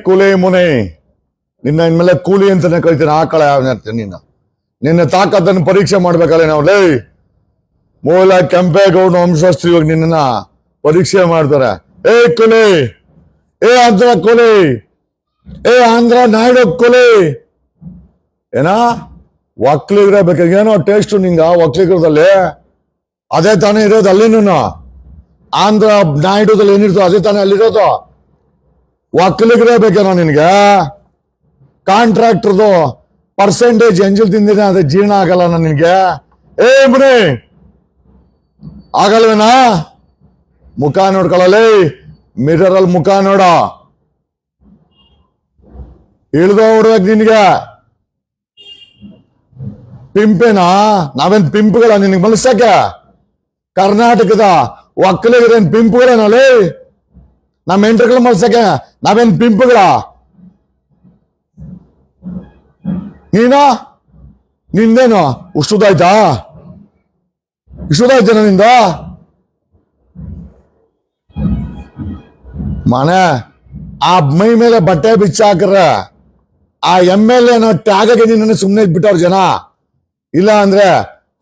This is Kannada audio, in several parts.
ಕುಲೆ ಮುನೆ ನಿನ್ನ ಇನ್ಮೇಲೆ ಕೂಲಿ ಅಂತಾನೆ ಕರಿತೀನಿ. ಆಕಳ ನಿನ್ನ ತಾಕತ್ತನ್ನು ಪರೀಕ್ಷೆ ಮಾಡ್ಬೇಕಲ್ಲ ನಾವು. ಮೂಲ ಕೆಂಪೇಗೌಡ ವಂಶಸ್ಥರು ಇವಾಗ ನಿನ್ನ ಪರೀಕ್ಷೆ ಮಾಡ್ತಾರೆ. ಕುಲೆ, ಆಂಧ್ರ ಕೊಲೆ, ಆಂಧ್ರ ನಾಯ್ಡು ಕೊಲೆ. ಏನಾ ಒಕ್ಲಿಗ್ರೆ ಬೇಕಾಗ ಏನೋ ಟೇಸ್ಟ್ ನಿಂಗ ಒಕ್ಲಿಗರದಲ್ಲಿ ಅದೇ ತಾನೇ ಇರೋದು. ಅಲ್ಲಿನೂ ಆಂಧ್ರ ನಾಯ್ಡುದಲ್ಲಿ ಏನಿರ್ತೋ ಅದೇ ತಾನೇ ಅಲ್ಲಿರೋದು. ಒಕ್ಕಲಿಗರೇ ಬೇಕೇನೋ ನಿನ್ಗೆ? ಕಾಂಟ್ರಾಕ್ಟರ್ದು ಪರ್ಸೆಂಟೇಜ್ ಎಂಜಲ್ ತಿಂದಿನ ಅದೇ ಜೀರ್ಣ ಆಗಲ್ಲ ನಿನ್ಗೆ. ಮನೆ ಆಗಲ್ವೇನಾ? ಮುಖ ನೋಡ್ಕೊಳ್ಳಲಿ, ಮಿರರ್ ಅಲ್ಲಿ ಮುಖ ನೋಡ. ಇಳ್ದು ಹೊಡ್ಬೇಕು ನಿನ್ಗೆ. ಪಿಂಪೇನಾ? ನಾವೇನ್ ಪಿಂಪ್ಗಳ ನಿನಗೆ ಮನಸ್ಸಕ್ಕೆ? ಕರ್ನಾಟಕದ ಒಕ್ಕಲಿಗರೇನ್ ಪಿಂಪ್ಗಳೇನಲ್ಲಿ? ನಮ್ಮ ಎಂಟ್ರಿಗಳು ಮಲ್ಸಕ್ಕೆ ನಾವೇನ್ ಪಿಂಪ್ಗಳ? ನಿಂದೇನು ಇಷ್ಟುದಾಯ್ತಾ? ಇಷ್ಟುದಾಯ್ತೇನ ನಿಂದ? ಮನೆ ಆ ಮೈ ಮೇಲೆ ಬಟ್ಟೆ ಬಿಚ್ಚಾಕ್ರ ಆ MLA ಟ್ಯಾಗಗೆ ನಿನ್ನ ಸುಮ್ಮನೆ ಇಟ್ಬಿಟ್ಟವ್ರ ಜನ. ಇಲ್ಲ ಅಂದ್ರೆ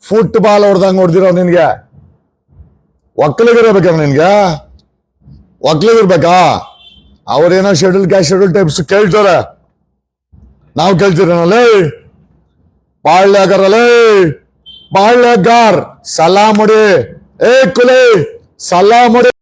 ಫುಟ್ಬಾಲ್ ಹೊಡೆದಂಗ್ ಹೊಡೆದಿರೋ ನಿನ್ಗೆ. ಒಕ್ಕಲಿಗಿರ್ಬೇಕಲ್ಲ ನಿನ್ಗೆ? ಒಕ್ಲಿಗಿರ್ಬೇಕಾ? ಅವ್ರೇನೋ ಶೆಡ್ಯೂಲ್ ಕ್ಯಾಸ್ಟ್ ಶೆಡ್ಯೂಲ್ ಟೈಪ್ಸ್ ಕೇಳ್ತಾರೆ, ನಾವು ಕೇಳ್ತೀರನಲ್ಲಿ. ಪಾಳ್ಯಗಾರ್ ಸಲಾಮಡಿ, ಕುಲೆ ಸಲಾಮಡಿ.